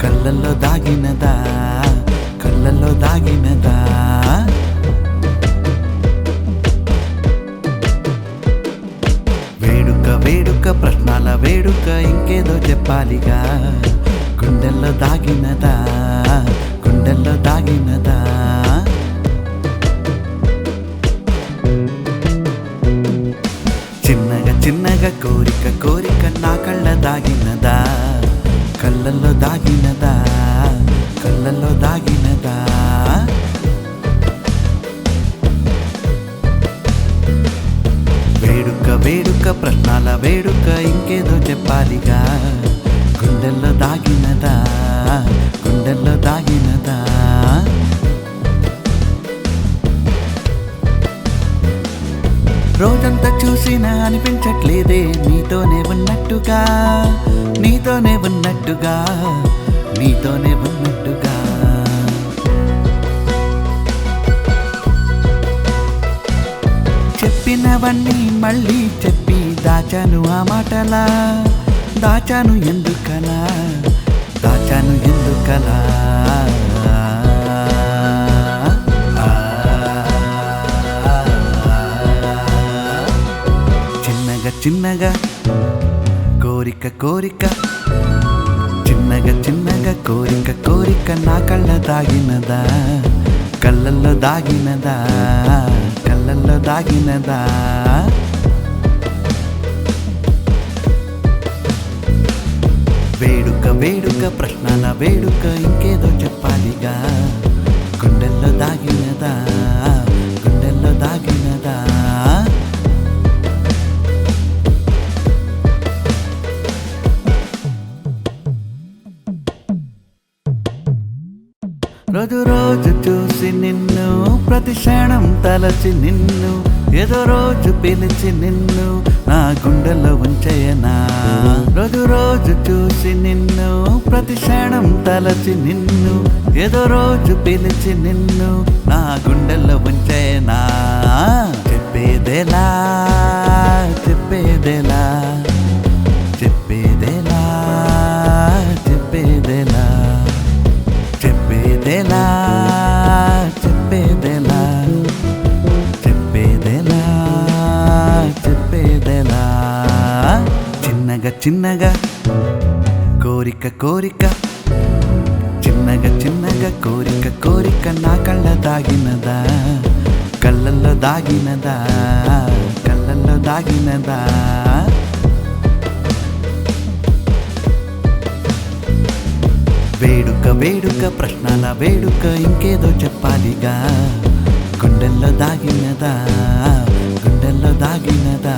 కళ్ళల్లో దాగినదా, కళ్ళల్లో దాగినదా. వేడుక వేడుక ప్రశ్నల వేడుక ఇంకేదో చెప్పాలిగా. గుండెల్లో దాగినదా, గుండెల్లో దాగినదా. చిన్నగా చిన్నగా కోరిక కోరిక నా కళ్ళ దాగినదా, కళ్ళల్లో దాగినదా, కళ్ళల్లో దాగినదా. వేడుక వేడుక ప్రశ్నల వేడుక ఇంకేదో చెప్పాలిగా. గుండెల్లో దాగినదా, గుండెల్లో దాగినదా. రోజంతా చూసినా అనిపించట్లేదే నీతోనే ఉన్నట్టుగా, నీతోనే ఉన్నట్టుగా, నీతోనే ఉన్నట్టుగా. చెప్పినవన్నీ మళ్ళీ చెప్పి దాచాను ఆ మాటలా, దాచాను ఎందుకలా, దాచాను ఎందుకలా. చిన్నగా చిన్నగా కోరిక కోరిక, చిన్నగా చిన్నగా కోరిక కోరిక నా కళ్ళ దాగినదా, కళ్ళల్లో దాగినదా, కళ్ళల్లో దాగినదా. వేడుక వేడుక ప్రశ్నల వేడుక ఇంకేదో చెప్పాలిగా. గుండెల్లో దాగినదా, గుండెల్లో దాగినదా. రోజు రోజు చూసి నిన్ను, ప్రతి క్షణం తలచి నిన్ను, ఏదో రోజు పిలిచి నిన్ను నా గుండెల్లో ఉంచేయనా. రోజు రోజు చూసి నిన్ను, ప్రతి క్షణం తలచి నిన్ను, ఏదో రోజు పిలిచి నిన్ను నా గుండెల్లో ఉంచేయనా. చెప్పేదేలా, చెప్పేదేలా, చెప్పేదేలా, చెప్పేదేలా, చెప్పేదేలా, చెప్పేదేలా, చెప్పేదేలా, చెప్పేదేలా. చిన్నగా చిన్నగా కోరిక కోరిక, చిన్నగా చిన్నగా కోరిక కోరిక నా కళ్ళ దాగినదా, కళ్ళల్లో దాగినదా, కళ్ళల్లో దాగినదా. వేడుక వేడుక ప్రశ్నల వేడుక ఇంకేదో చెప్పాలిగా. గుండెల్లో దాగినదా, గుండెల్లో దాగినదా.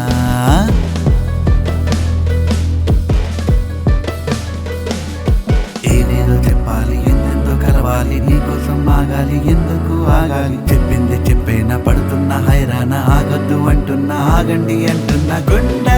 ఏదేదో చెప్పాలి, ఎందెందో కలవాలి, నీకోసం ఆగాలి, ఎందుకు ఆగాలి. చెప్పింది చెప్పేనా, పడుతున్నా హైరానా, ఆగొద్దు అంటున్నా, ఆగండి అంటున్నా. గుండె